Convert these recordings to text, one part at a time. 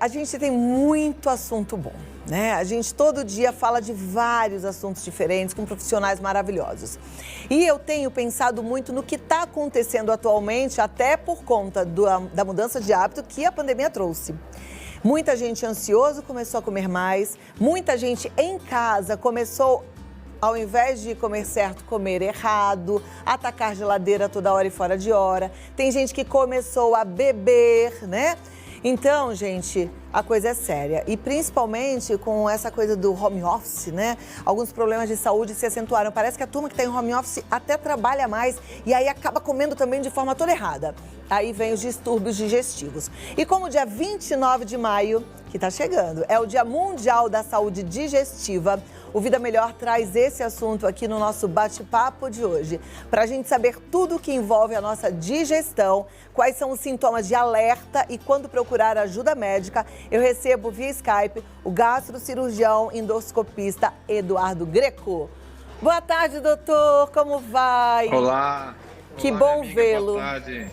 A gente tem muito assunto bom, né? A gente todo dia fala de vários assuntos diferentes com profissionais maravilhosos. E eu tenho pensado muito no que está acontecendo atualmente, até por conta da mudança de hábito que a pandemia trouxe. Muita gente ansioso começou a comer mais, muita gente em casa começou, ao invés de comer certo, comer errado, atacar geladeira toda hora e fora de hora. Tem gente que começou a beber, né? Então, gente, a coisa é séria. E principalmente com essa coisa do home office, né? Alguns problemas de saúde se acentuaram. Parece que a turma que está em home office até trabalha mais e aí acaba comendo também de forma toda errada. Aí vem os distúrbios digestivos. E como o dia 29 de maio, que está chegando, é o Dia Mundial da Saúde Digestiva, o Vida Melhor traz esse assunto aqui no nosso bate-papo de hoje. Para a gente saber tudo o que envolve a nossa digestão, quais são os sintomas de alerta e quando procurar ajuda médica, eu recebo via Skype o gastrocirurgião endoscopista Eduardo Greco. Boa tarde, doutor. Como vai? Olá. Que Olá, bom amiga, vê-lo. Boa tarde.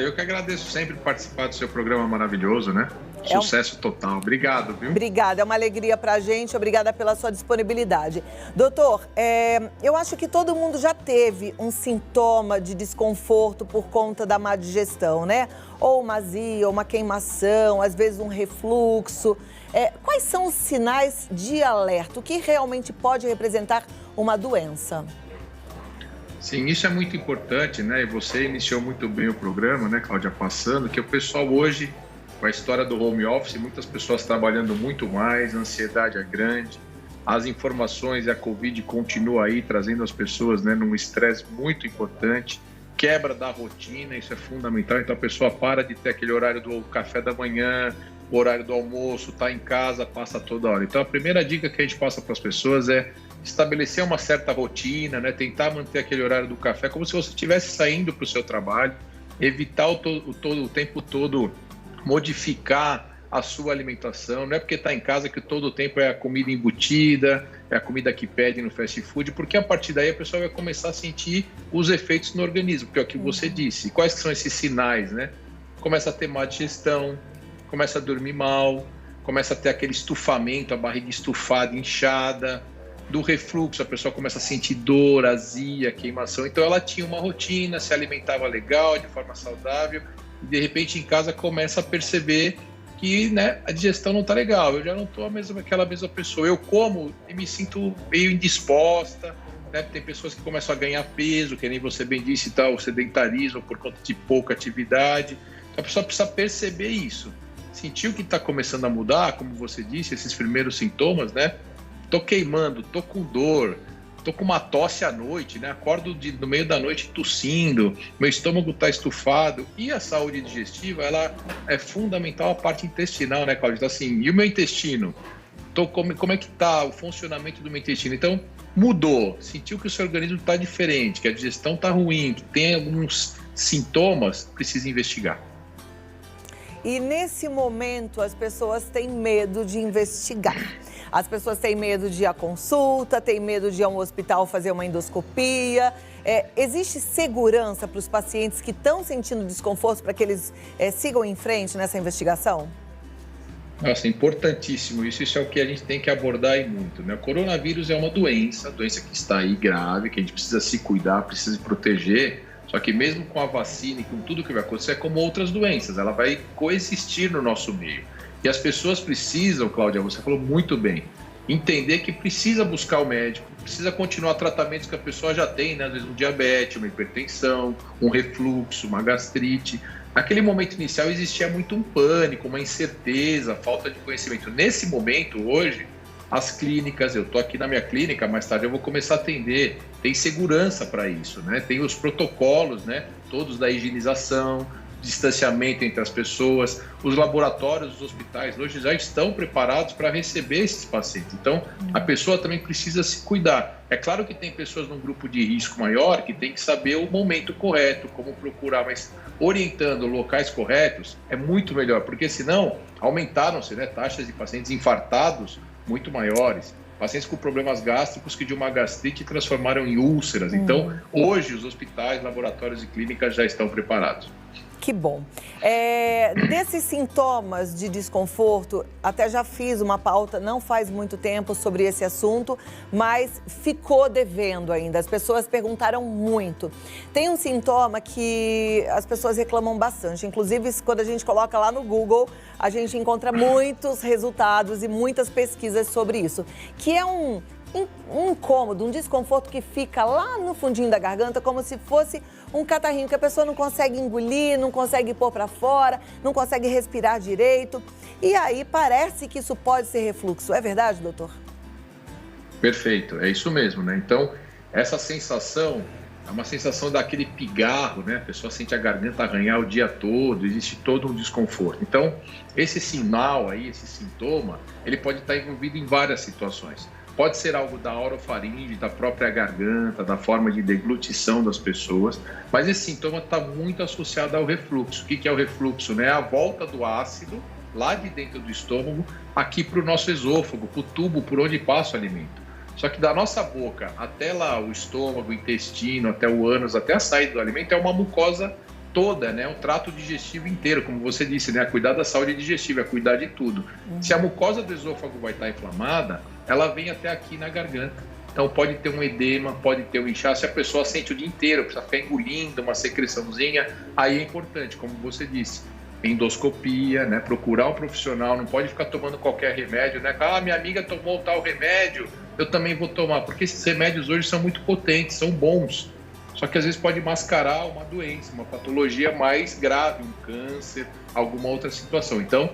Eu que agradeço sempre participar do seu programa maravilhoso, né? Sucesso total. Obrigado, viu? Obrigada, é uma alegria pra gente, obrigada pela sua disponibilidade. Doutor, eu acho que todo mundo já teve um sintoma de desconforto por conta da má digestão, né? Ou uma azia, ou uma queimação, às vezes um refluxo. Quais são os sinais de alerta? O que realmente pode representar uma doença? Sim, isso é muito importante, né? E você iniciou muito bem o programa, né, Cláudia, passando, que o pessoal hoje, com a história do home office, muitas pessoas trabalhando muito mais, a ansiedade é grande, as informações e a Covid continua aí trazendo as pessoas, né, num estresse muito importante, quebra da rotina, isso é fundamental, então a pessoa para de ter aquele horário do café da manhã, o horário do almoço, tá em casa, passa toda hora. Então a primeira dica que a gente passa para as pessoas é estabelecer uma certa rotina, né? Tentar manter aquele horário do café como se você estivesse saindo para o seu trabalho, evitar o tempo todo modificar a sua alimentação. Não é porque está em casa que todo o tempo é a comida embutida, é a comida que pede no fast food, porque a partir daí a pessoa vai começar a sentir os efeitos no organismo, que é o que você disse. Quais são esses sinais, né? Começa a ter má digestão, começa a dormir mal, começa a ter aquele estufamento, a barriga estufada, inchada. Do refluxo, a pessoa começa a sentir dor, azia, queimação. Então ela tinha uma rotina, se alimentava legal, de forma saudável, e de repente em casa começa a perceber que, né, a digestão não está legal, eu já não estou aquela mesma pessoa. Eu como e me sinto meio indisposta, né? Tem pessoas que começam a ganhar peso, que nem você bem disse, tá, o sedentarismo por conta de pouca atividade. Então a pessoa precisa perceber isso. Sentiu que está começando a mudar, como você disse, esses primeiros sintomas, né? Tô queimando, tô com dor, tô com uma tosse à noite, né? Acordo no meio da noite tossindo, meu estômago tá estufado. E a saúde digestiva, ela é fundamental a parte intestinal, né, Cláudia? Então, assim, e o meu intestino? Como é que tá o funcionamento do meu intestino? Então, mudou, sentiu que o seu organismo tá diferente, que a digestão tá ruim, que tem alguns sintomas, precisa investigar. E nesse momento as pessoas têm medo de investigar. As pessoas têm medo de ir à consulta, têm medo de ir a um hospital fazer uma endoscopia. Existe segurança para os pacientes que estão sentindo desconforto para que eles sigam em frente nessa investigação? Nossa, importantíssimo isso. Isso é o que a gente tem que abordar aí muito, né? O coronavírus é uma doença que está aí grave, que a gente precisa se cuidar, precisa se proteger. Só que mesmo com a vacina e com tudo que vai acontecer, é como outras doenças, ela vai coexistir no nosso meio. E as pessoas precisam, Cláudia, você falou muito bem, entender que precisa buscar o médico, precisa continuar tratamentos que a pessoa já tem, né? Às vezes um diabetes, uma hipertensão, um refluxo, uma gastrite. Naquele momento inicial existia muito um pânico, uma incerteza, falta de conhecimento. Nesse momento, hoje, as clínicas, eu estou aqui na minha clínica, mais tarde eu vou começar a atender, tem segurança para isso, né? Tem os protocolos, né? Todos da higienização, distanciamento entre as pessoas, os laboratórios dos hospitais hoje já estão preparados para receber esses pacientes. Então, a pessoa também precisa se cuidar. É claro que tem pessoas num grupo de risco maior que tem que saber o momento correto, como procurar, mas orientando locais corretos é muito melhor, porque senão aumentaram-se, né, taxas de pacientes infartados muito maiores, pacientes com problemas gástricos que de uma gastrite transformaram em úlceras. Então, hoje os hospitais, laboratórios e clínicas já estão preparados. Que bom. Desses sintomas de desconforto, até já fiz uma pauta não faz muito tempo sobre esse assunto, mas ficou devendo ainda. As pessoas perguntaram muito. Tem um sintoma que as pessoas reclamam bastante. Inclusive, quando a gente coloca lá no Google, a gente encontra muitos resultados e muitas pesquisas sobre isso, que é um incômodo, um desconforto que fica lá no fundinho da garganta, como se fosse um catarrinho que a pessoa não consegue engolir, não consegue pôr para fora, não consegue respirar direito. E aí parece que isso pode ser refluxo. É verdade, doutor? Perfeito, é isso mesmo, né? Então, essa sensação é uma sensação daquele pigarro, né? A pessoa sente a garganta arranhar o dia todo, existe todo um desconforto. Então, esse sinal aí, esse sintoma, ele pode estar envolvido em várias situações. Pode ser algo da orofaringe, da própria garganta, da forma de deglutição das pessoas, mas esse sintoma está muito associado ao refluxo. O que é o refluxo? É a volta do ácido lá de dentro do estômago, aqui para o nosso esôfago, para o tubo por onde passa o alimento. Só que da nossa boca até lá o estômago, o intestino, até o ânus, até a saída do alimento, é uma mucosa toda, né? Um trato digestivo inteiro, como você disse, né? Cuidar da saúde digestiva, é cuidar de tudo. Se a mucosa do esôfago vai estar inflamada, ela vem até aqui na garganta. Então pode ter um edema, pode ter um inchaço, se a pessoa sente o dia inteiro, precisa ficar engolindo uma secreçãozinha, aí é importante, como você disse, endoscopia, né? Procurar um profissional, não pode ficar tomando qualquer remédio, né? Minha amiga tomou tal remédio, eu também vou tomar, porque esses remédios hoje são muito potentes, são bons. Só que às vezes pode mascarar uma doença, uma patologia mais grave, um câncer, alguma outra situação. Então,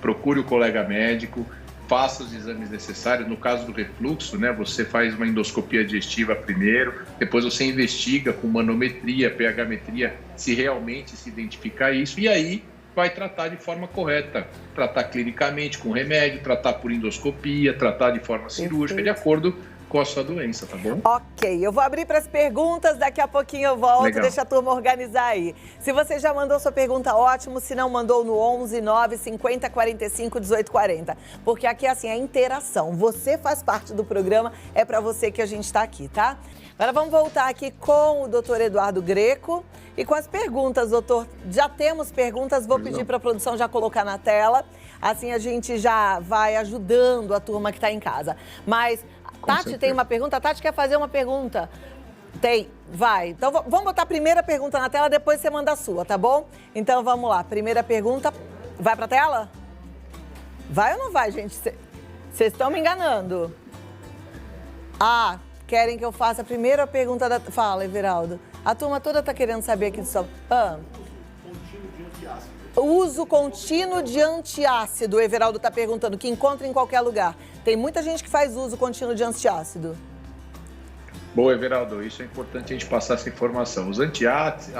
procure o colega médico, faça os exames necessários. No caso do refluxo, né, você faz uma endoscopia digestiva primeiro, depois você investiga com manometria, pH-metria, se realmente se identificar isso, e aí vai tratar de forma correta. Tratar clinicamente com remédio, tratar por endoscopia, tratar de forma cirúrgica, de acordo com a sua doença, tá bom? Ok, eu vou abrir para as perguntas, daqui a pouquinho eu volto, Legal. Deixa a turma organizar aí. Se você já mandou sua pergunta, ótimo, se não mandou no 11 9 50 45 18 40, porque aqui assim, é interação, você faz parte do programa, é para você que a gente está aqui, tá? Agora vamos voltar aqui com o doutor Eduardo Greco e com as perguntas, doutor. Já temos perguntas, vou pedir para a produção já colocar na tela, assim a gente já vai ajudando a turma que está em casa. Mas Tati tem uma pergunta? A Tati quer fazer uma pergunta? Tem, vai. Então vamos botar a primeira pergunta na tela, depois você manda a sua, tá bom? Então vamos lá, primeira pergunta, vai pra tela? Vai ou não vai, gente? Vocês estão me enganando. Querem que eu faça a primeira pergunta da... Fala, Everaldo. A turma toda tá querendo saber aqui do som. Uso contínuo de antiácido, o Everaldo está perguntando, que encontra em qualquer lugar. Tem muita gente que faz uso contínuo de antiácido. Boa, Everaldo, isso é importante a gente passar essa informação. Os antiácidos,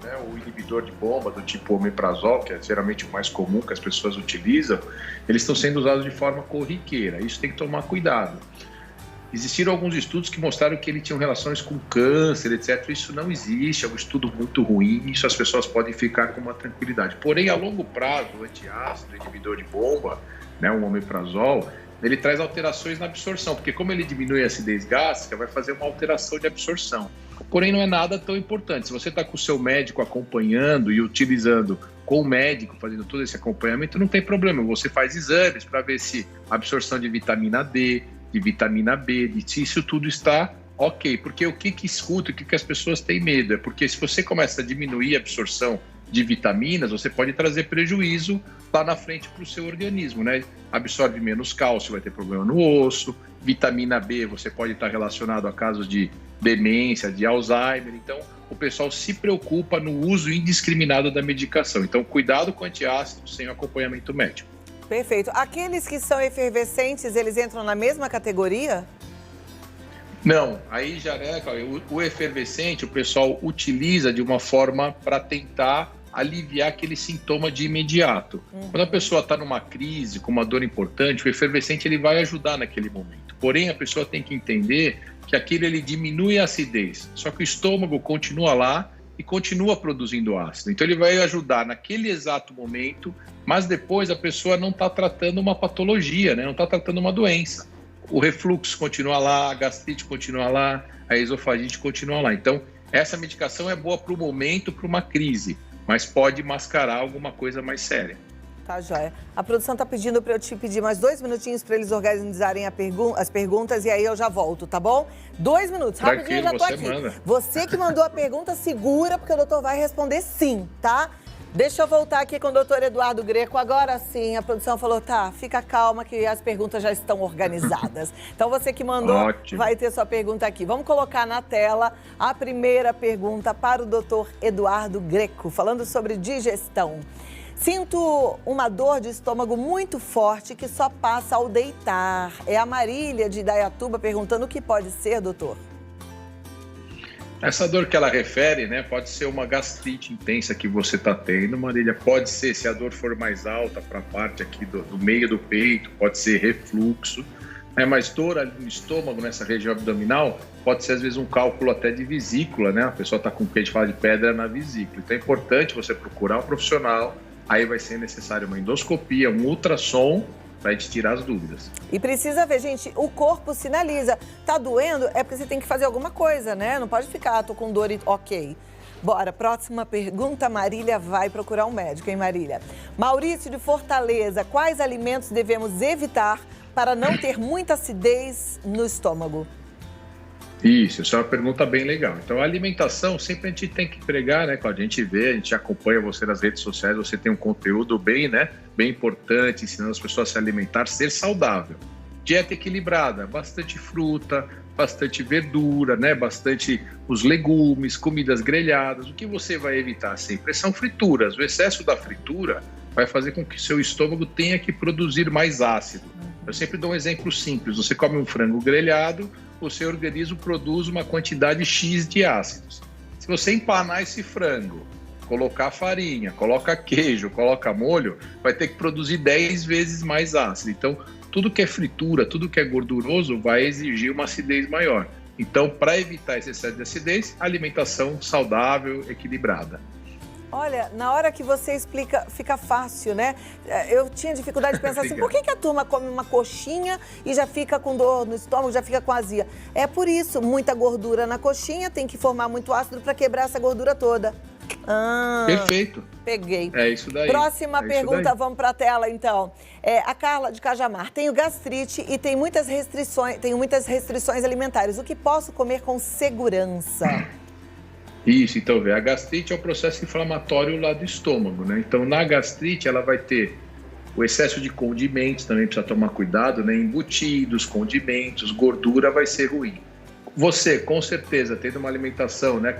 né, o inibidor de bomba do tipo omeprazol, que é geralmente o mais comum que as pessoas utilizam, eles estão sendo usados de forma corriqueira. Isso tem que tomar cuidado. Existiram alguns estudos que mostraram que ele tinha relações com câncer, etc. Isso não existe, é um estudo muito ruim, isso as pessoas podem ficar com uma tranquilidade. Porém, a longo prazo, o antiácido, o inibidor de bomba, né, o omeprazol, ele traz alterações na absorção, porque como ele diminui a acidez gástrica, vai fazer uma alteração de absorção. Porém, não é nada tão importante. Se você está com o seu médico acompanhando e utilizando com o médico, fazendo todo esse acompanhamento, não tem problema. Você faz exames para ver se a absorção de vitamina D, de vitamina B, se isso tudo está ok. Porque o que escuta, o que as pessoas têm medo? É porque se você começa a diminuir a absorção de vitaminas, você pode trazer prejuízo lá na frente para o seu organismo, né? Absorve menos cálcio, vai ter problema no osso. Vitamina B, você pode estar relacionado a casos de demência, de Alzheimer. Então, o pessoal se preocupa no uso indiscriminado da medicação. Então, cuidado com antiácido sem acompanhamento médico. Perfeito. Aqueles que são efervescentes, eles entram na mesma categoria? Não, aí já é, o efervescente o pessoal utiliza de uma forma para tentar aliviar aquele sintoma de imediato. Quando a pessoa está numa crise, com uma dor importante, o efervescente ele vai ajudar naquele momento. Porém, a pessoa tem que entender que aquilo ele diminui a acidez, só que o estômago continua lá e continua produzindo ácido. Então ele vai ajudar naquele exato momento, mas depois a pessoa não está tratando uma patologia, né? Não está tratando uma doença. O refluxo continua lá, a gastrite continua lá, a esofagite continua lá. Então essa medicação é boa para o momento, para uma crise. mas pode mascarar alguma coisa mais séria. Tá, joia. A produção está pedindo para eu te pedir mais 2 minutinhos para eles organizarem as perguntas e aí eu já volto, tá bom? 2 minutos, rapidinho, eu já tô aqui. Manda. Você que mandou a pergunta, segura, porque o doutor vai responder sim, tá? Deixa eu voltar aqui com o doutor Eduardo Greco. Agora sim, a produção falou, tá, fica calma que as perguntas já estão organizadas. Então você que mandou, Ótimo. vai ter sua pergunta aqui. Vamos colocar na tela a primeira pergunta para o doutor Eduardo Greco, falando sobre digestão. Sinto uma dor de estômago muito forte que só passa ao deitar. É a Marília de Indaiatuba perguntando o que pode ser, doutor. Essa dor que ela refere, né, pode ser uma gastrite intensa que você está tendo, Marília. Pode ser, se a dor for mais alta para a parte aqui do meio do peito, pode ser refluxo. Mas dor ali no estômago, nessa região abdominal, pode ser às vezes um cálculo até de vesícula, né? A pessoa está com o que a gente fala de pedra na vesícula. Então é importante você procurar um profissional. Aí vai ser necessário uma endoscopia, um ultrassom, para a gente tirar as dúvidas. E precisa ver, gente, o corpo sinaliza. Tá doendo? É porque você tem que fazer alguma coisa, né? Não pode ficar, tô com dor e ok. Bora, próxima pergunta, Marília vai procurar um médico, hein, Marília? Maurício de Fortaleza, quais alimentos devemos evitar para não ter muita acidez no estômago? Isso, essa é uma pergunta bem legal. Então, a alimentação, sempre a gente tem que pregar, né, Cláudia? A gente vê, a gente acompanha você nas redes sociais, você tem um conteúdo bem, né, bem importante, ensinando as pessoas a se alimentar, ser saudável. Dieta equilibrada, bastante fruta, bastante verdura, né, bastante os legumes, comidas grelhadas. O que você vai evitar sempre são frituras. O excesso da fritura vai fazer com que seu estômago tenha que produzir mais ácido. Eu sempre dou um exemplo simples. Você come um frango grelhado, o seu organismo produz uma quantidade X de ácidos. Se você empanar esse frango, colocar farinha, coloca queijo, coloca molho, vai ter que produzir 10 vezes mais ácido. Então, tudo que é fritura, tudo que é gorduroso vai exigir uma acidez maior. Então, para evitar esse excesso de acidez, alimentação saudável, equilibrada. Olha, na hora que você explica, fica fácil, né? Eu tinha dificuldade de pensar assim, por que a turma come uma coxinha e já fica com dor no estômago, já fica com azia? É por isso, muita gordura na coxinha, tem que formar muito ácido para quebrar essa gordura toda. Perfeito. Peguei. É isso daí. Próxima pergunta, vamos para a tela, então. A Carla de Cajamar, tenho gastrite e tenho muitas restrições alimentares. O que posso comer com segurança? Isso, então, a gastrite é um processo inflamatório lá do estômago, né? Então, na gastrite, ela vai ter o excesso de condimentos, também precisa tomar cuidado, né? Embutidos, condimentos, gordura vai ser ruim. Você, com certeza, tendo uma alimentação, né,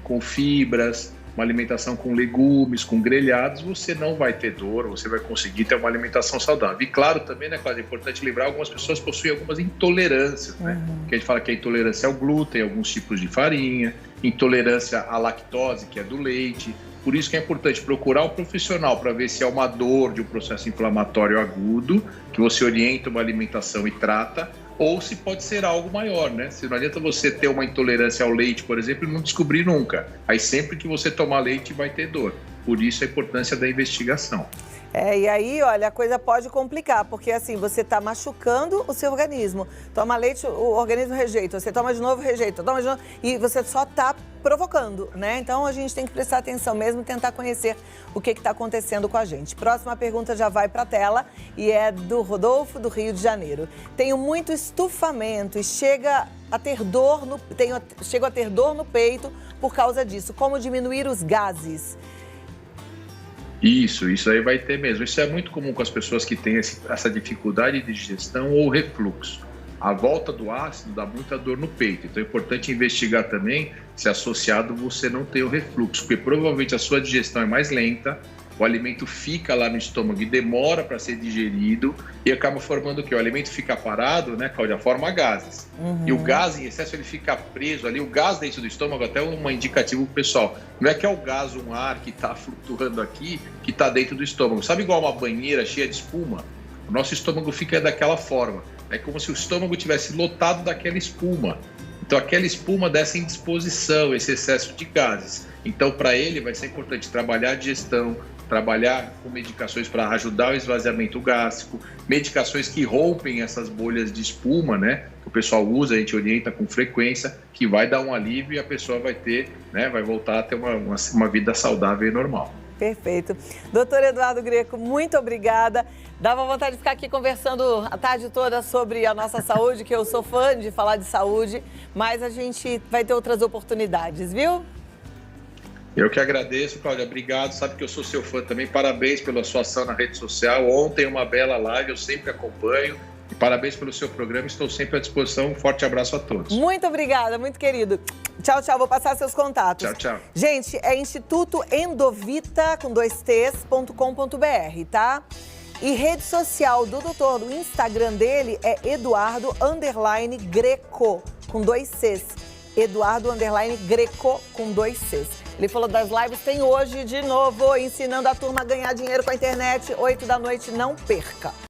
com fibras, uma alimentação com legumes, com grelhados, você não vai ter dor, você vai conseguir ter uma alimentação saudável. E claro também, né, Cláudia, é importante lembrar, algumas pessoas possuem algumas intolerâncias, né? Que a gente fala que a intolerância ao glúten, alguns tipos de farinha, intolerância à lactose, que é do leite. Por isso que é importante procurar um profissional para ver se é uma dor de um processo inflamatório agudo, que você orienta uma alimentação e trata, ou se pode ser algo maior, né? Se não adianta você ter uma intolerância ao leite, por exemplo, e não descobrir nunca. Aí sempre que você tomar leite vai ter dor. Por isso a importância da investigação. E aí, olha, a coisa pode complicar, porque assim, você está machucando o seu organismo. Toma leite, o organismo rejeita, você toma de novo, rejeita, toma de novo, e você só está provocando, né? Então a gente tem que prestar atenção mesmo, tentar conhecer o que está acontecendo com a gente. Próxima pergunta já vai para a tela e é do Rodolfo, do Rio de Janeiro. Tenho muito estufamento e chego a ter dor no peito por causa disso. Como diminuir os gases? Isso aí vai ter mesmo. Isso é muito comum com as pessoas que têm essa dificuldade de digestão ou refluxo. A volta do ácido dá muita dor no peito. Então é importante investigar também se associado você não tem o refluxo, porque provavelmente a sua digestão é mais lenta, o alimento fica lá no estômago e demora para ser digerido e acaba formando o quê? O alimento fica parado, né, Cláudia? Forma gases. E o gás em excesso, ele fica preso ali. O gás dentro do estômago, até um indicativo pro pessoal. Não é que é o gás, um ar que está flutuando aqui, que está dentro do estômago. Sabe igual uma banheira cheia de espuma? O nosso estômago fica daquela forma. É como se o estômago tivesse lotado daquela espuma. Então, aquela espuma dá essa indisposição, esse excesso de gases. Então, para ele, vai ser importante trabalhar a digestão, trabalhar com medicações para ajudar o esvaziamento gástrico, medicações que rompem essas bolhas de espuma, né? O pessoal usa, a gente orienta com frequência, que vai dar um alívio e a pessoa vai ter, né, vai voltar a ter uma vida saudável e normal. Perfeito. Doutor Eduardo Greco, muito obrigada. Dava vontade de ficar aqui conversando a tarde toda sobre a nossa saúde, que eu sou fã de falar de saúde, mas a gente vai ter outras oportunidades, viu? Eu que agradeço, Cláudia. Obrigado. Sabe que eu sou seu fã também. Parabéns pela sua ação na rede social. Ontem uma bela live, eu sempre acompanho. E parabéns pelo seu programa. Estou sempre à disposição. Um forte abraço a todos. Muito obrigada, muito querido. Tchau, tchau. Vou passar seus contatos. Tchau, tchau. Gente, é Instituto Endovita, com 2Ts.com.br, tá? E rede social do doutor, o Instagram dele é Eduardo_Greco, com 2Cs. Eduardo_Greco, com 2Cs. Ele falou das lives, tem hoje de novo, ensinando a turma a ganhar dinheiro com a internet, 8 da noite, não perca.